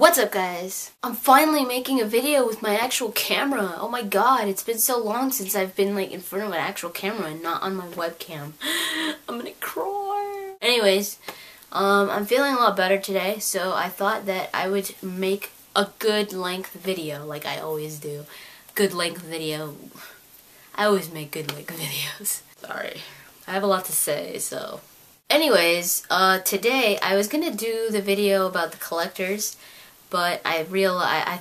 What's up, guys? I'm finally making a video with my actual camera. Oh my god, it's been so long since I've been like in front of an actual camera and not on my webcam. I'm gonna cry. Anyways, I'm feeling a lot better today, so I thought that I would make a good length video like I always do. Good length video. I always make good length videos. Sorry. I have a lot to say, so. Anyways, today I was gonna do the video about the collectors, but I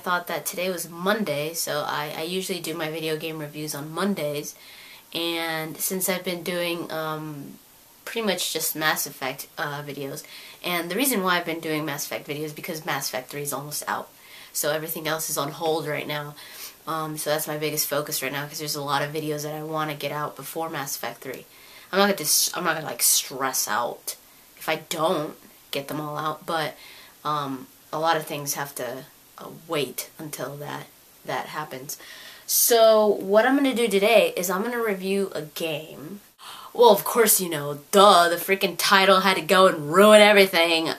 thought that today was Monday, so I usually do my video game reviews on Mondays, and since I've been doing pretty much just Mass Effect videos, and the reason why I've been doing Mass Effect videos is because Mass Effect 3 is almost out, so everything else is on hold right now. So that's my biggest focus right now, because there's a lot of videos that I want to get out before Mass Effect 3. I'm not gonna like stress out if I don't get them all out, but a lot of things have to wait until that happens. So what I'm gonna do today is I'm gonna review a game. Well, of course, you know, duh, the freaking title had to go and ruin everything.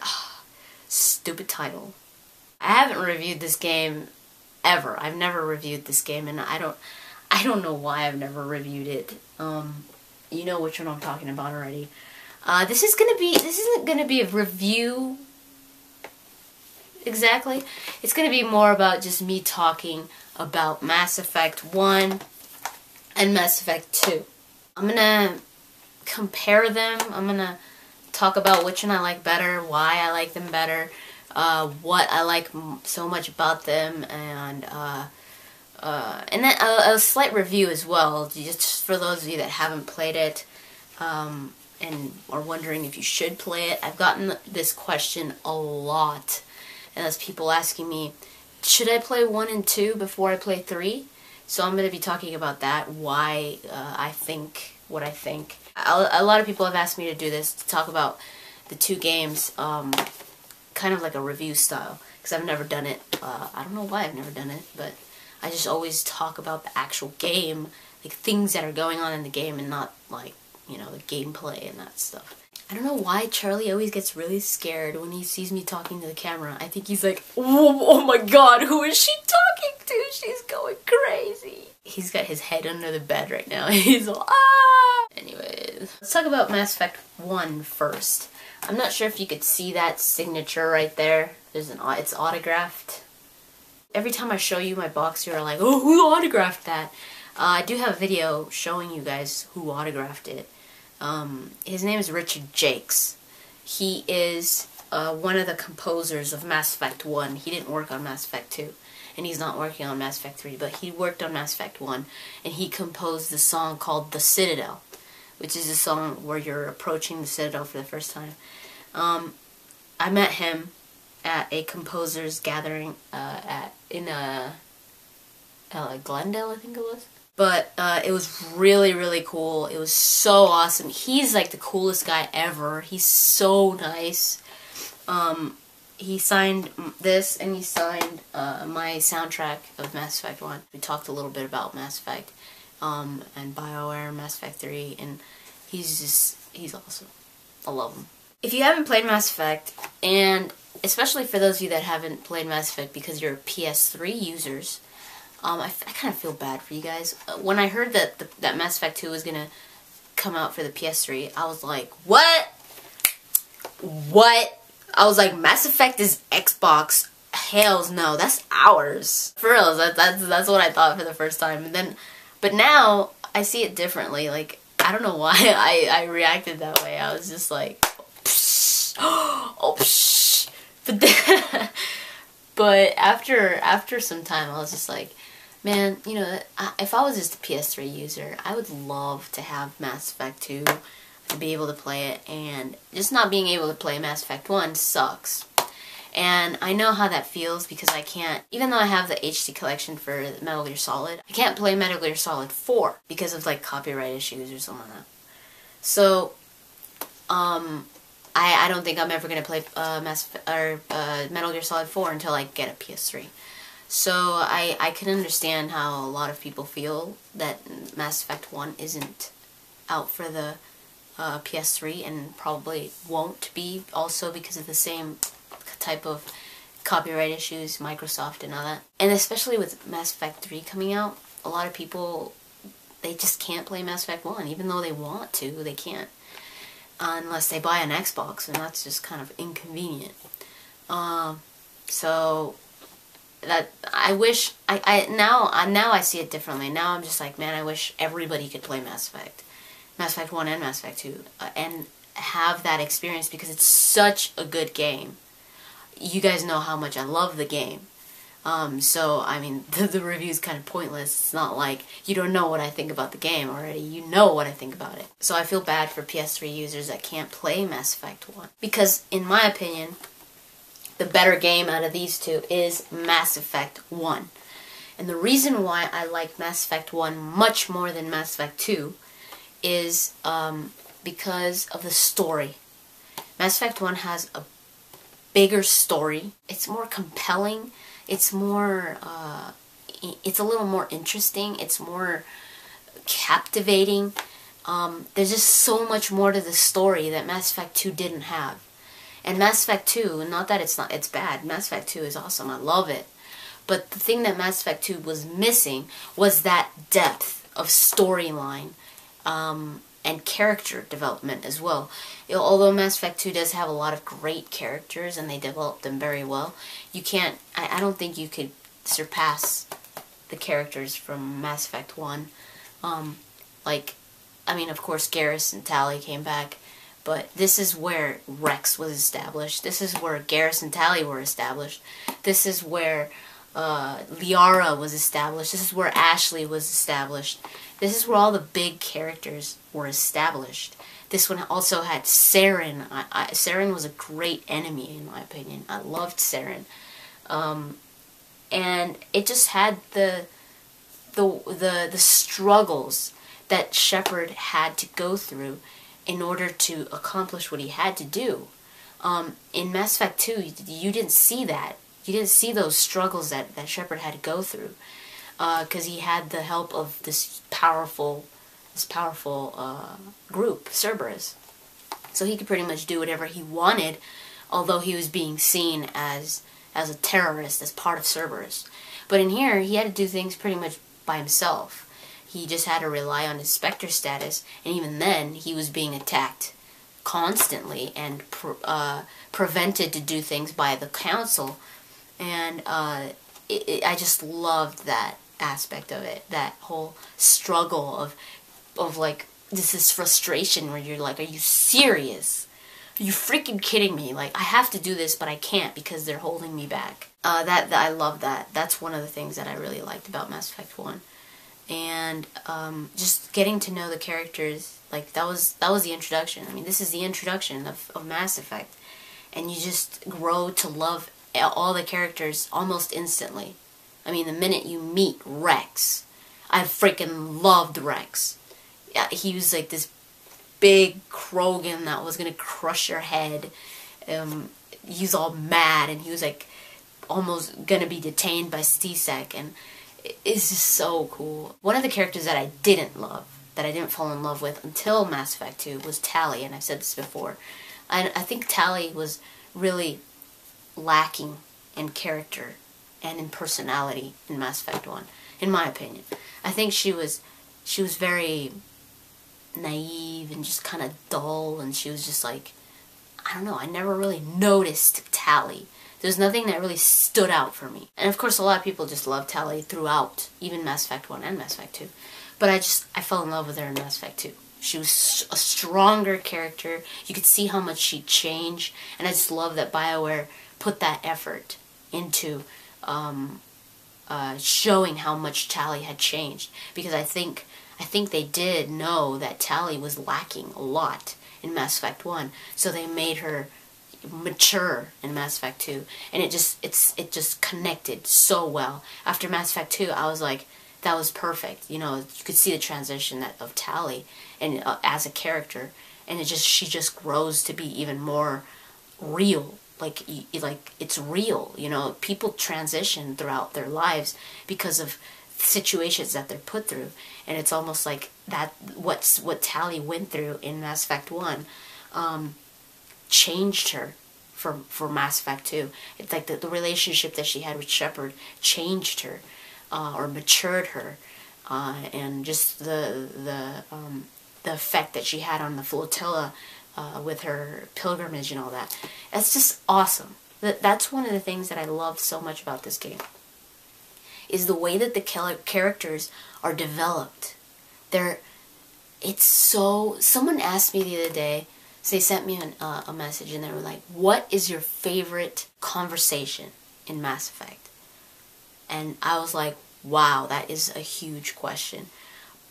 Stupid title. I haven't reviewed this game ever. I've never reviewed this game, and I don't know why I've never reviewed it. You know which one I'm talking about already. This isn't gonna be a review exactly. It's gonna be more about just me talking about Mass Effect 1 and Mass Effect 2. I'm gonna compare them. I'm gonna talk about which one I like better, why I like them better, what I like so much about them, and then a slight review as well, just for those of you that haven't played it and are wondering if you should play it. I've gotten this question a lot, and that's people asking me, should I play 1 and 2 before I play 3? So I'm going to be talking about that, why I think what I think. A lot of people have asked me to do this, to talk about the two games, kind of like a review style, because I've never done it. I don't know why I've never done it, but I just always talk about the actual game, like things that are going on in the game, and not like, you know, the gameplay and that stuff. I don't know why Charlie always gets really scared when he sees me talking to the camera. I think he's like, oh my god, who is she talking to? She's going crazy. He's got his head under the bed right now. He's all, ah! Anyways, let's talk about Mass Effect 1 first. I'm not sure if you could see that signature right there. It's autographed. Every time I show you my box, you're like, oh, who autographed that? I do have a video showing you guys who autographed it. His name is Richard Jakes. He is one of the composers of Mass Effect 1. He didn't work on Mass Effect 2, and he's not working on Mass Effect 3, but he worked on Mass Effect 1, and he composed the song called The Citadel, which is a song where you're approaching the Citadel for the first time. I met him at a composers gathering in Glendale, I think it was. But it was really, really cool. It was so awesome. He's like the coolest guy ever. He's so nice. He signed this, and he signed my soundtrack of Mass Effect 1. We talked a little bit about Mass Effect and BioWare, Mass Effect 3, and he's awesome. I love him. If you haven't played Mass Effect, and especially for those of you that haven't played Mass Effect because you're PS3 users, I kind of feel bad for you guys. When I heard that Mass Effect 2 was gonna come out for the PS3, I was like, what? What? I was like, Mass Effect is Xbox. Hells no, that's ours. For real, that's what I thought for the first time. But now I see it differently. Like, I don't know why I reacted that way. I was just like, psh, oh psh. But after some time, I was just like, man, you know, if I was just a PS3 user, I would love to have Mass Effect 2 and be able to play it, and just not being able to play Mass Effect 1 sucks. And I know how that feels, because I can't, even though I have the HD collection for Metal Gear Solid, I can't play Metal Gear Solid 4 because of like copyright issues or something like that. So, I don't think I'm ever going to play Metal Gear Solid 4 until I get a PS3. So I can understand how a lot of people feel that Mass Effect 1 isn't out for the PS3, and probably won't be, also because of the same type of copyright issues, Microsoft and all that. And especially with Mass Effect 3 coming out, a lot of people, they just can't play Mass Effect 1. Even though they want to, they can't. Unless they buy an Xbox, and that's just kind of inconvenient. So that I wish now I see it differently. Now I'm just like, man, I wish everybody could play Mass Effect 1 and Mass Effect 2, and have that experience, because it's such a good game. You guys know how much I love the game. So, I mean, the review's kind of pointless. It's not like you don't know what I think about the game already. You know what I think about it. So I feel bad for PS3 users that can't play Mass Effect 1. Because, in my opinion, the better game out of these two is Mass Effect 1. And the reason why I like Mass Effect 1 much more than Mass Effect 2 is because of the story. Mass Effect 1 has a bigger story. It's more compelling. It's more, it's a little more interesting. It's more captivating. There's just so much more to the story that Mass Effect 2 didn't have. And Mass Effect 2, not that it's bad. Mass Effect 2 is awesome. I love it. But the thing that Mass Effect 2 was missing was that depth of storyline, and character development as well. Although Mass Effect 2 does have a lot of great characters and they develop them very well, you can't, I don't think you could surpass the characters from Mass Effect 1. Like, I mean, of course, Garrus and Tali came back, but this is where Rex was established. This is where Garrus and Tali were established. This is where Liara was established. This is where Ashley was established. This is where all the big characters were established. This one also had Saren. Saren was a great enemy, in my opinion. I loved Saren. And it just had the struggles that Shepard had to go through in order to accomplish what he had to do. In Mass Effect 2, you didn't see that. You didn't see those struggles that Shepard had to go through, because he had the help of this powerful group, Cerberus. So he could pretty much do whatever he wanted, although he was being seen as a terrorist, as part of Cerberus. But in here, he had to do things pretty much by himself. He just had to rely on his Spectre status, and even then, he was being attacked constantly and prevented to do things by the Council. And I just loved that aspect of it, that whole struggle of like, this frustration where you're like, are you serious? Are you freaking kidding me? Like, I have to do this, but I can't because they're holding me back. I love that. That's one of the things that I really liked about Mass Effect 1. And just getting to know the characters, like, that was the introduction. I mean, this is the introduction of Mass Effect. And you just grow to love all the characters almost instantly. I mean, the minute you meet Rex, I freaking loved Rex. He was like this big Krogan that was gonna crush your head. He's all mad, and he was like almost gonna be detained by C-Sec, and it's just so cool. One of the characters that I didn't love, that I didn't fall in love with until Mass Effect 2, was Tali, and I've said this before. I think Tali was really lacking in character and in personality in Mass Effect 1, in my opinion. I think she was very naive and just kind of dull, and she was just like, I don't know, I never really noticed Tali. There's nothing that really stood out for me. And of course, a lot of people just love Tali throughout, even Mass Effect 1 and Mass Effect 2. But I fell in love with her in Mass Effect 2. She was a stronger character. You could see how much she changed, and I just love that BioWare put that effort into showing how much Tali had changed, because I think they did know that Tali was lacking a lot in Mass Effect 1, so they made her mature in Mass Effect 2, and it just connected so well. After Mass Effect 2, I was like, that was perfect. You know, you could see the transition of Tali and as a character, and she just grows to be even more real. Like it's real. You know, people transition throughout their lives because of situations that they're put through, and it's almost like that. What Tali went through in Mass Effect 1 changed her for Mass Effect 2. It's like the relationship that she had with Shepard changed her, or matured her, and just the effect that she had on the flotilla with her pilgrimage and all that. That's just awesome. That's one of the things that I love so much about this game, is the way that the characters are developed. It's so... Someone asked me the other day, so they sent me a message and they were like, what is your favorite conversation in Mass Effect? And I was like, wow, that is a huge question.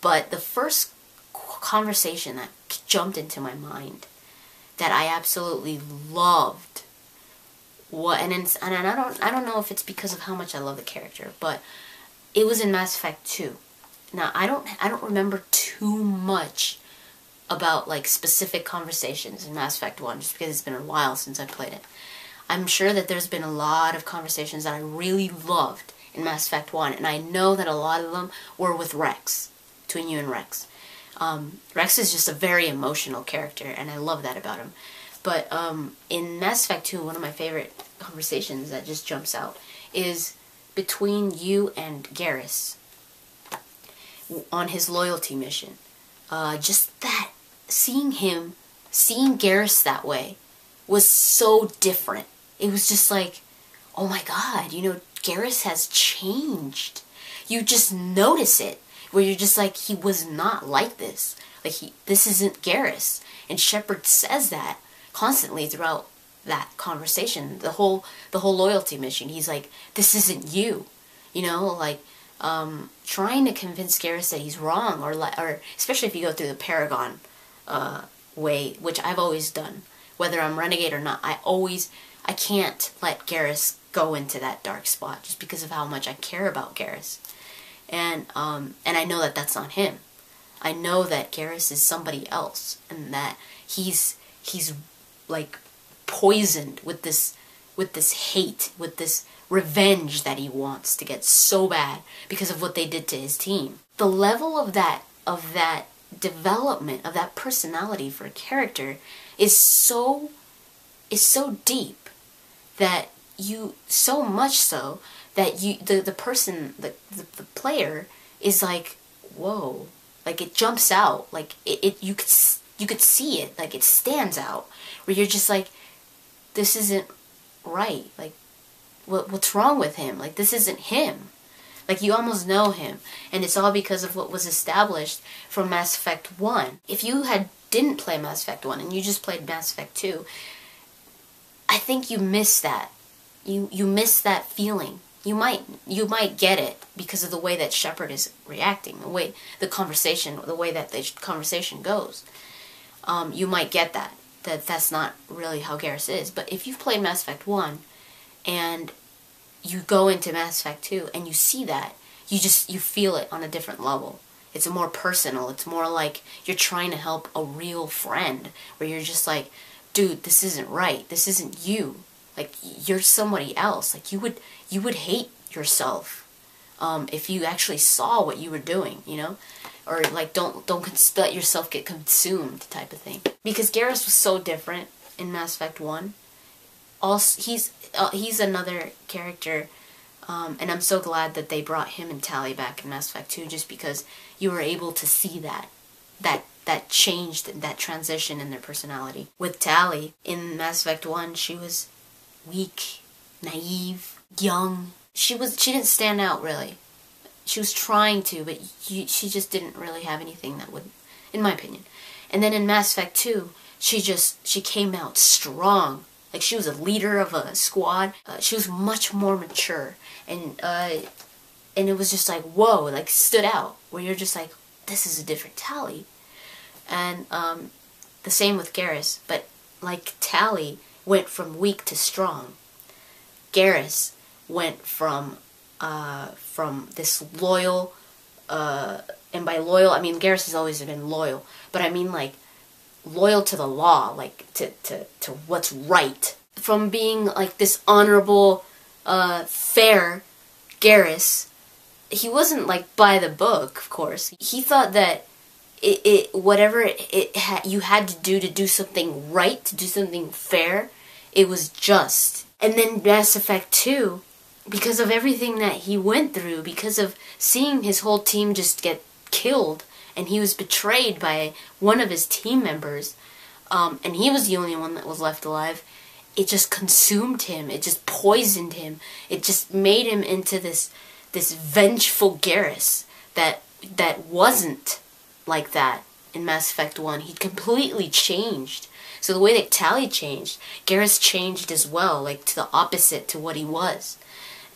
But the first conversation that jumped into my mind that I absolutely loved, and I don't know if it's because of how much I love the character, but it was in Mass Effect 2. Now I don't remember too much about like specific conversations in Mass Effect 1, just because it's been a while since I played it. I'm sure that there's been a lot of conversations that I really loved in Mass Effect 1, and I know that a lot of them were with Rex, between you and Rex. Rex is just a very emotional character, and I love that about him. But in Mass Effect 2, one of my favorite conversations that just jumps out is between you and Garrus on his loyalty mission. Just that, seeing Garrus that way was so different. It was just like, oh my god, you know, Garrus has changed. You just notice it, where you're just like, he was not like this. Like, this isn't Garrus. And Shepard says that constantly throughout that conversation. The whole loyalty mission. He's like, this isn't you. You know, like, trying to convince Garrus that he's wrong, or especially if you go through the Paragon way, which I've always done, whether I'm Renegade or not. I can't let Garrus go into that dark spot just because of how much I care about Garrus. And I know that that's not him. I know that Garrus is somebody else, and that he's like poisoned with this hate, with this revenge that he wants to get so bad because of what they did to his team. The level of that development, of that personality for a character is so deep that so much so that the person, the player is like, whoa, like it jumps out, like you could see it, like it stands out, where you're just like, this isn't right, like what's wrong with him? Like, this isn't him. Like, you almost know him, and it's all because of what was established from Mass Effect 1. If you didn't play Mass Effect 1 and you just played Mass Effect 2, I think you miss that. You miss that feeling. You might get it because of the way that Shepard is reacting, the way the conversation goes. You might get that's not really how Garrus is. But if you've played Mass Effect 1 and you go into Mass Effect 2 and you see that, you feel it on a different level. It's more personal. It's more like you're trying to help a real friend, where you're just like, dude, this isn't right. This isn't you. Like, you're somebody else. Like, you would hate yourself if you actually saw what you were doing, you know? Or like, don't let yourself get consumed type of thing. Because Garrus was so different in Mass Effect 1. Also, he's another character, and I'm so glad that they brought him and Tali back in Mass Effect 2, just because you were able to see that change, that transition in their personality. With Tali, in Mass Effect 1, she was weak, naive, young. She didn't stand out, really. She was trying to, but she just didn't really have anything that would, in my opinion. And then in Mass Effect 2, she came out strong. Like, she was a leader of a squad. She was much more mature. And it was just like, whoa, like, stood out. Where you're just like, this is a different Tali. And the same with Garrus. But, like, Tali went from weak to strong. Garrus went from this loyal, and by loyal, I mean, Garrus has always been loyal. But I mean, like, loyal to the law, like, to what's right. From being, like, this honorable, fair Garrus, he wasn't, like, by the book, of course. He thought that you had to do something right, to do something fair, it was just. And then Mass Effect 2, because of everything that he went through, because of seeing his whole team just get killed, and he was betrayed by one of his team members, and he was the only one that was left alive, it just consumed him. It just poisoned him. It just made him into this vengeful Garrus that wasn't like that in Mass Effect 1. He completely changed. So the way that Tali changed, Garrus changed as well, like to the opposite to what he was.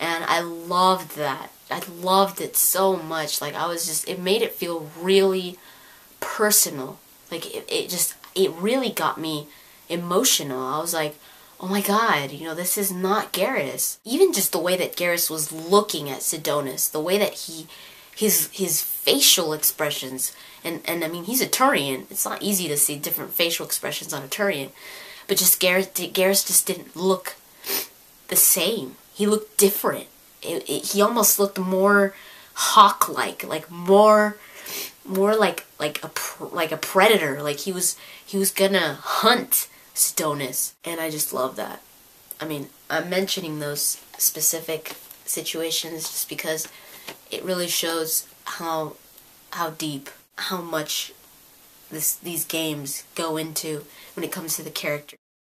And I loved that. I loved it so much. Like, it made it feel really personal. Like, it really got me emotional. I was like, oh my god, this is not Garrus. Even just the way that Garrus was looking at Sidonus, the way that his facial expressions, and I mean, he's a Turian. It's not easy to see different facial expressions on a Turian. But just Garrus just didn't look the same. He looked different. He almost looked more hawk-like, more like a predator. Like he was gonna hunt Sidonus, and I just love that. I mean, I'm mentioning those specific situations just because it really shows how deep, how much these games go into when it comes to the character.